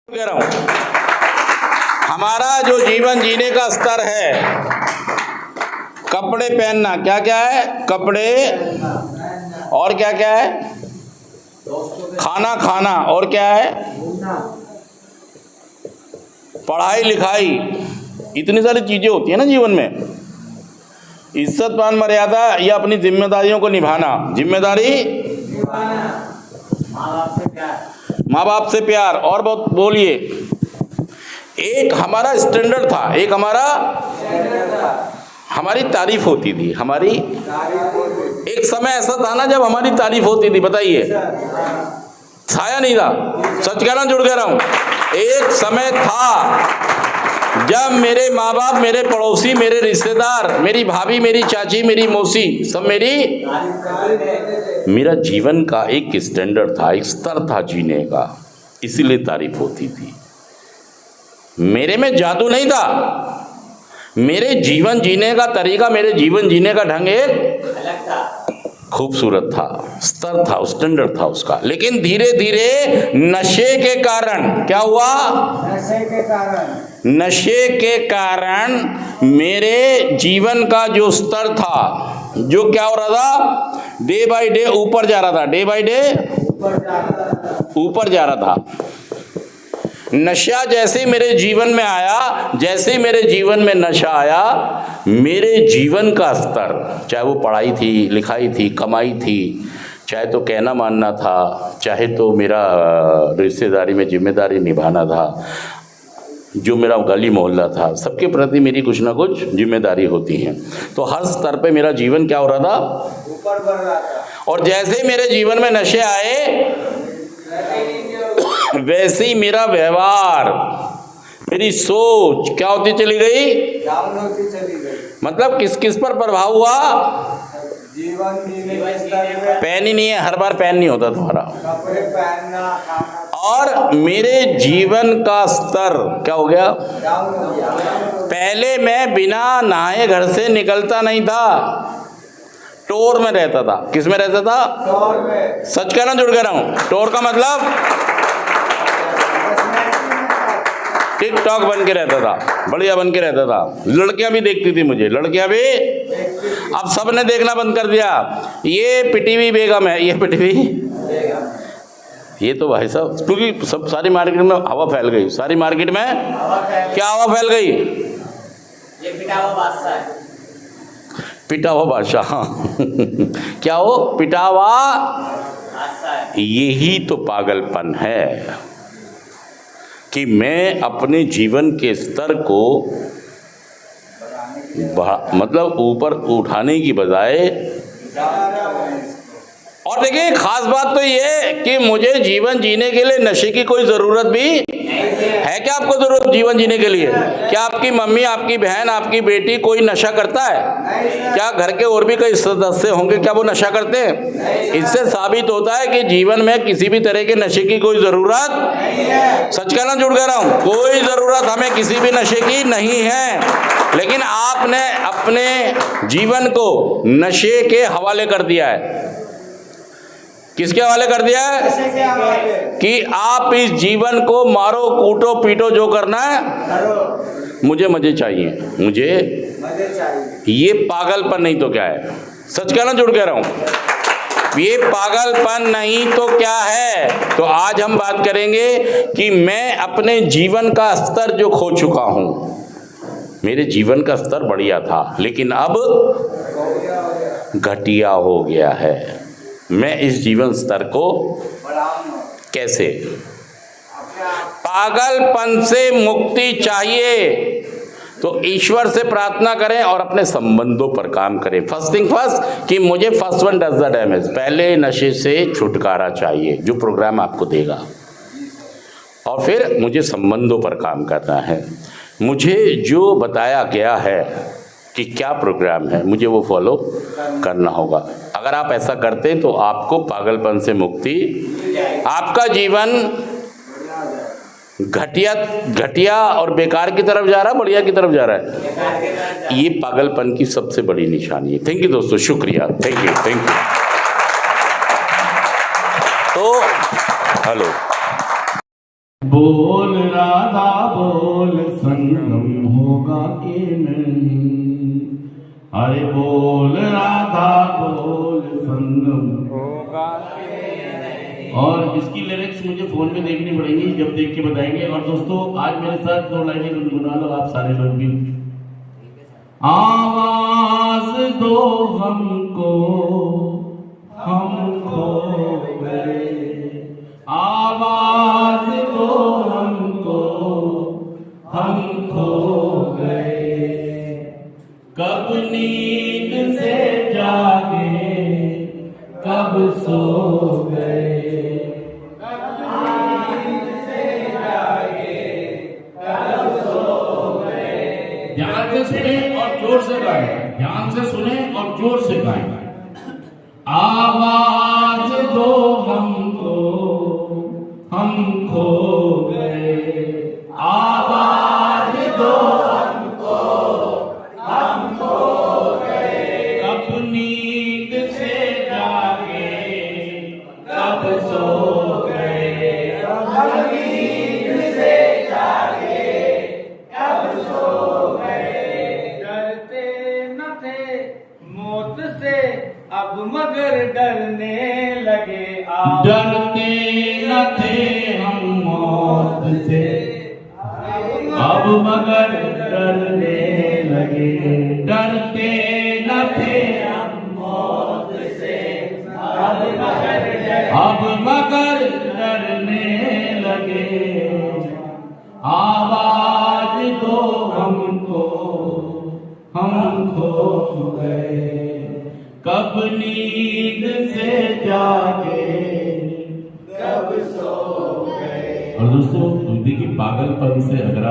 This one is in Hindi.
कह रहा हूं, हमारा जो जीवन जीने का स्तर है, कपड़े पहनना, क्या क्या है? कपड़े, और क्या क्या है? खाना खाना, और क्या है? पढ़ाई लिखाई, इतनी सारी चीजें होती है ना जीवन में। इज्जत मान मर्यादा या अपनी जिम्मेदारियों को निभाना। जिम्मेदारी, माँ बाप से प्यार, और बहुत बोलिए। एक हमारा स्टैंडर्ड था, एक हमारी तारीफ होती थी। हमारी एक समय ऐसा था ना जब हमारी तारीफ होती थी, बताइए, छाया नहीं था, सच कहना जुड़ कह रहा हूं। एक समय था जब मेरे माँ बाप, मेरे पड़ोसी, मेरे रिश्तेदार, मेरी भाभी, मेरी चाची, मेरी मौसी, सब मेरा जीवन का एक स्टैंडर्ड था, एक स्तर था जीने का, इसीलिए तारीफ होती थी। मेरे में जादू नहीं था, मेरे जीवन जीने का तरीका, मेरे जीवन जीने का ढंग एक अलग था, खूबसूरत था, स्तर था, स्टैंडर्ड था उसका। लेकिन धीरे धीरे नशे के कारण क्या हुआ? नशे के कारण मेरे जीवन का जो स्तर था, जो क्या हो रहा था, डे बाय डे ऊपर जा रहा था, डे बाय डे ऊपर जा रहा था। नशा जैसे मेरे जीवन में आया, जैसे मेरे जीवन में नशा आया, मेरे जीवन का स्तर, चाहे वो पढ़ाई थी, लिखाई थी, कमाई थी, चाहे तो कहना मानना था, चाहे तो मेरा रिश्तेदारी में जिम्मेदारी निभाना था, जो मेरा गली मोहल्ला था, सबके प्रति मेरी कुछ ना कुछ जिम्मेदारी होती है। तो हर स्तर पे मेरा जीवन क्या हो रहा था? ऊपर बढ़ रहा था। और जैसे ही मेरे जीवन में नशे आए, वैसे ही मेरा व्यवहार, मेरी सोच क्या होती चली गई? डाउन होती चली गई। मतलब किस किस पर प्रभाव हुआ? जीवन पैन ही नहीं है, हर बार पैन नहीं होता तुम्हारा, कपड़े पहनना, और मेरे जीवन का स्तर क्या हो गया? डाउन हो गया। पहले मैं बिना नहाए घर से निकलता नहीं था, टोर में रहता था। किस में रहता था? टोर में। सच कहना जुड़ कह रहा हूं। टोर का मतलब टिकटॉक बन के रहता था, बढ़िया बन के रहता था। लड़कियां भी देखती थी मुझे, लड़कियां भी। अब सबने देखना बंद कर दिया, ये पिटीवी बेगम है, ये पिटीवी, ये तो भाई साहब, क्योंकि सब सारी मार्केट में हवा फैल गई, सारी मार्केट में क्या हवा फैल गई? ये पिटा हुआ बादशाह है, पिटा हुआ बादशाह। क्या हो? पिटा हुआ बादशाह। यही तो पागलपन है कि मैं अपने जीवन के स्तर को मतलब ऊपर उठाने की बजाय, और देखिए खास बात तो ये कि मुझे जीवन जीने के लिए नशे की कोई जरूरत भी है। क्या आपको जरूरत जीवन जीने के लिए? क्या आपकी मम्मी, आपकी बहन, आपकी बेटी कोई नशा करता है? क्या घर के और भी कई सदस्य होंगे, क्या वो नशा करते हैं? इससे साबित होता है कि जीवन में किसी भी तरह के नशे की कोई जरूरत, सच कहना जुड़ कह रहा हूं, कोई जरूरत हमें किसी भी नशे की नहीं है। लेकिन आपने अपने जीवन को नशे के हवाले कर दिया है। किसके हवाले कर दिया है? कि आप इस जीवन को मारो, कूटो, पीटो, जो करना है, मुझे मजे चाहिए, मुझे मजे चाहिए। ये पागलपन नहीं तो क्या है? सच कहना जुड़ कह रहा हूं, ये पागलपन नहीं तो क्या है? तो आज हम बात करेंगे कि मैं अपने जीवन का स्तर जो खो चुका हूं। मेरे जीवन का स्तर बढ़िया था, लेकिन अब घटिया हो गया है। मैं इस जीवन स्तर को कैसे, पागलपन से मुक्ति चाहिए तो ईश्वर से प्रार्थना करें और अपने संबंधों पर काम करें। फर्स्ट थिंग फर्स्ट, कि मुझे first one does the damage, पहले नशे से छुटकारा चाहिए, जो प्रोग्राम आपको देगा, और फिर मुझे संबंधों पर काम करना है। मुझे जो बताया गया है कि क्या प्रोग्राम है, मुझे वो फॉलो करना होगा। अगर आप ऐसा करते हैं तो आपको पागलपन से मुक्ति, आपका जीवन घटिया और बेकार की तरफ जा रहा है, बढ़िया की तरफ जा रहा है। ये पागलपन की सबसे बड़ी निशानी है। थैंक यू दोस्तों, शुक्रिया, थैंक यू, थैंक यू। तो हेलो, बोल राधा बोल संगम होगा कि नहीं, अरे बोल राधा बोल संगम होगा कि नहीं। और इसकी लिरिक्स मुझे फोन में देखनी पड़ेगी, जब देख के बताएंगे। और दोस्तों आज मेरे साथ 2 लाइनें गुनगुना लो आप सारे लोग भी। आवाज दो हमको हम खो गए, आवाज दो हमको हम खो गए, कब नींद से जागे कब सो गए, कब नींद से जागे कब सो गए। ध्यान से सुने और जोर से गाएं, ध्यान से सुने और जोर से गाएं। आवाज दो हमको हम खो गए, आवाज दो हमको हम खो गए, कब नींद से जागे कब सो गए, कब नींद से जागे कब सो गए। डरते न थे मौत से अब मगर डरने लगे आप, डरते न थे हम मौत से अब मगर डरने लगे, डरते न थे हम मौत से अब मगर डरने लगे, आवाज दो हमको हम खो गए, कब नींद से जागे कब सो गए। और दोस्तों देखिए पागलपन से अगर